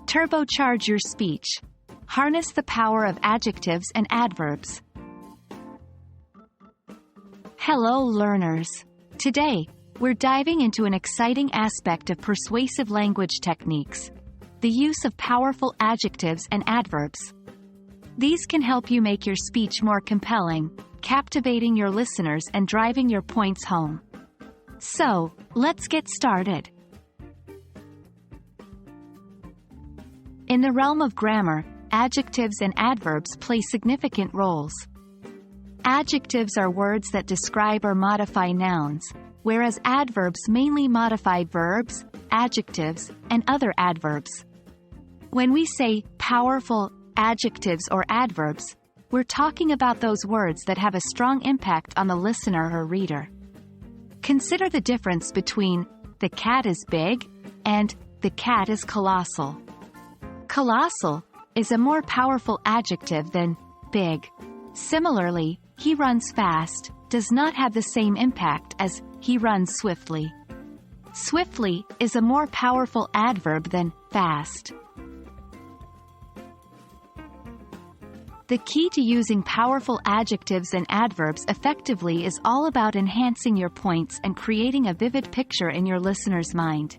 Turbocharge your speech. Harness the power of adjectives and adverbs. Hello, learners. Today, we're diving into an exciting aspect of persuasive language techniques: the use of powerful adjectives and adverbs. These can help you make your speech more compelling, captivating your listeners and driving your points home. So, let's get started. In the realm of grammar, adjectives and adverbs play significant roles. Adjectives are words that describe or modify nouns, whereas adverbs mainly modify verbs, adjectives, and other adverbs. When we say powerful adjectives or adverbs, we're talking about those words that have a strong impact on the listener or reader. Consider the difference between "the cat is big" and "the cat is colossal." Colossal is a more powerful adjective than big. Similarly, "he runs fast" does not have the same impact as "he runs swiftly." Swiftly is a more powerful adverb than fast. The key to using powerful adjectives and adverbs effectively is all about enhancing your points and creating a vivid picture in your listener's mind.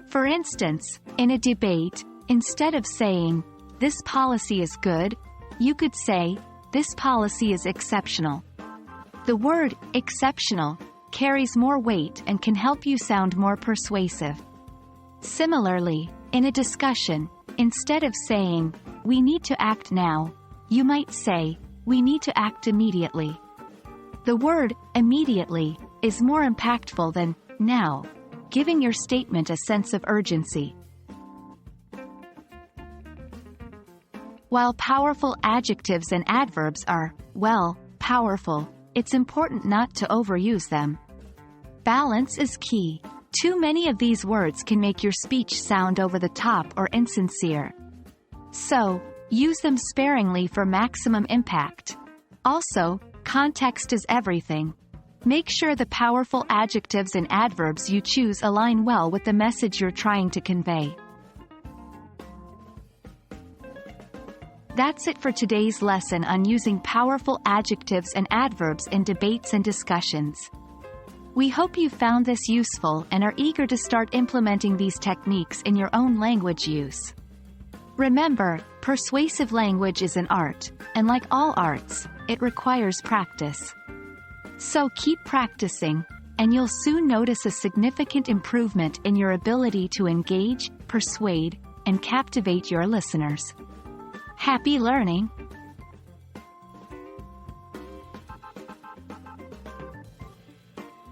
For instance, in a debate, instead of saying, "This policy is good," you could say, "This policy is exceptional." The word exceptional carries more weight and can help you sound more persuasive. Similarly, in a discussion, instead of saying, "We need to act now," you might say, "We need to act immediately." The word immediately is more impactful than now, giving your statement a sense of urgency. While powerful adjectives and adverbs are, well, powerful, it's important not to overuse them. Balance is key. Too many of these words can make your speech sound over the top or insincere. So, use them sparingly for maximum impact. Also, context is everything. Make sure the powerful adjectives and adverbs you choose align well with the message you're trying to convey. That's it for today's lesson on using powerful adjectives and adverbs in debates and discussions. We hope you found this useful and are eager to start implementing these techniques in your own language use. Remember, persuasive language is an art, and like all arts, it requires practice. So keep practicing, and you'll soon notice a significant improvement in your ability to engage, persuade, and captivate your listeners. Happy learning!